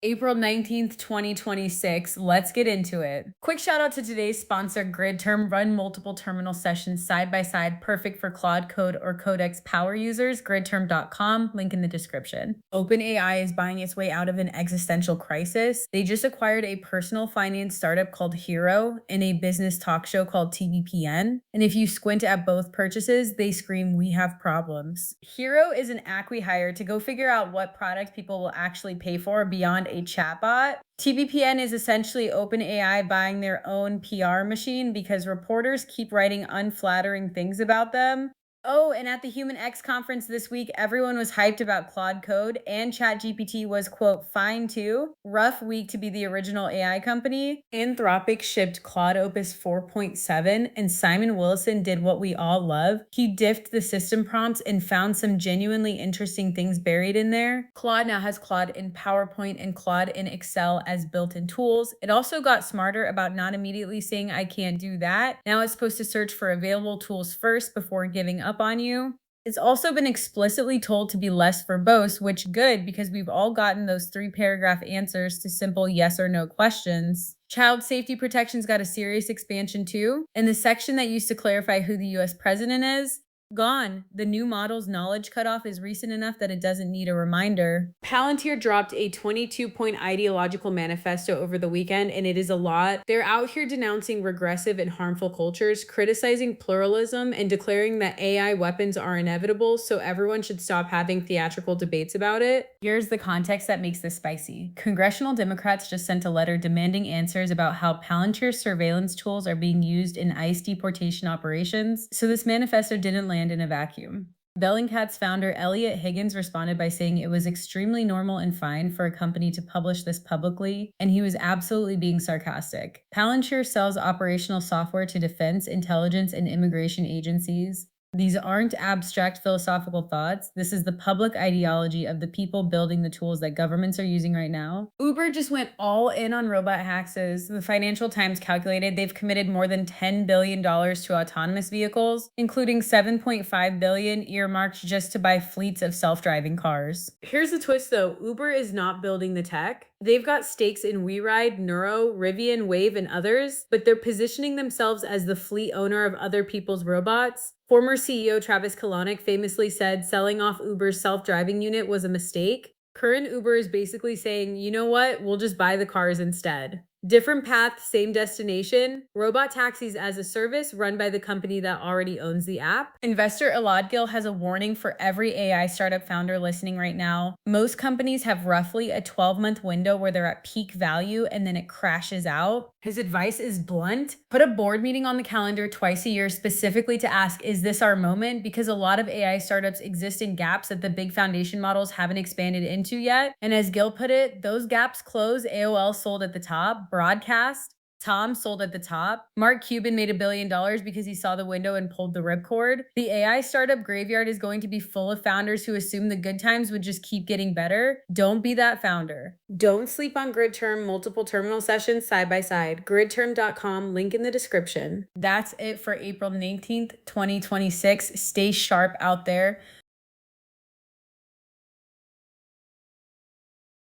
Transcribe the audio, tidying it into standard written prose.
April 19th, 2026. Let's get into it. Quick shout out to today's sponsor, GridTerm. Run multiple terminal sessions side by side, perfect for Claude Code or Codex Power users. Gridterm.com, link in the description. OpenAI is buying its way out of an existential crisis. They just acquired a personal finance startup called Hero and a business talk show called TBPN. And if you squint at both purchases, they scream, "We have problems." Hero is an acqui-hire to go figure out what product people will actually pay for beyond a chatbot. TBPN is essentially OpenAI buying their own PR machine because reporters keep writing unflattering things about them. Oh, and at the Human X conference this week, everyone was hyped about Claude Code, and ChatGPT was, quote, fine too. Rough week to be the original AI company. Anthropic shipped Claude Opus 4.7, and Simon Willison did what we all love. He diffed the system prompts and found some genuinely interesting things buried in there. Claude now has Claude in PowerPoint and Claude in Excel as built-in tools. It also got smarter about not immediately saying, "I can't do that." Now it's supposed to search for available tools first before giving up on you. It's also been explicitly told to be less verbose, which good because we've all gotten those 3-paragraph answers to simple yes or no questions. Child safety protections got a serious expansion too, and the section that used to clarify who the US president is, gone. The new model's knowledge cutoff is recent enough that it doesn't need a reminder. Palantir dropped a 22-point ideological manifesto over the weekend, and it is a lot. They're out here denouncing regressive and harmful cultures, criticizing pluralism, and declaring that AI weapons are inevitable, so everyone should stop having theatrical debates about it. Here's the context that makes this spicy. Congressional Democrats just sent a letter demanding answers about how Palantir's surveillance tools are being used in ICE deportation operations, so this manifesto didn't land in a vacuum. Bellingcat's founder Elliot Higgins responded by saying it was extremely normal and fine for a company to publish this publicly, and he was absolutely being sarcastic. Palantir sells operational software to defense, intelligence, and immigration agencies. These aren't abstract philosophical thoughts. This is the public ideology of the people building the tools that governments are using right now. Uber just went all in on robot hacks. The Financial Times calculated they've committed more than $10 billion to autonomous vehicles, including $7.5 billion earmarked just to buy fleets of self-driving cars. Here's the twist though, Uber is not building the tech. They've got stakes in WeRide, Nuro, Rivian, Wave, and others, but they're positioning themselves as the fleet owner of other people's robots. Former CEO Travis Kalanick famously said selling off Uber's self-driving unit was a mistake. Current Uber is basically saying, you know what, we'll just buy the cars instead. Different path, same destination. Robot taxis as a service run by the company that already owns the app. Investor Elad Gil has a warning for every AI startup founder listening right now. Most companies have roughly a 12-month window where they're at peak value and then it crashes out. His advice is blunt. Put a board meeting on the calendar twice a year specifically to ask, is this our moment? Because a lot of AI startups exist in gaps that the big foundation models haven't expanded into yet. And as Gil put it, those gaps close. AOL sold at the top. Broadcast, Tom sold at the top. Mark Cuban made $1 billion because he saw the window and pulled the ripcord. The AI startup graveyard is going to be full of founders who assume the good times would just keep getting better. Don't be that founder. Don't sleep on GridTerm, multiple terminal sessions side by side. Gridterm.com, link in the description. That's it for April 19th, 2026. Stay sharp out there.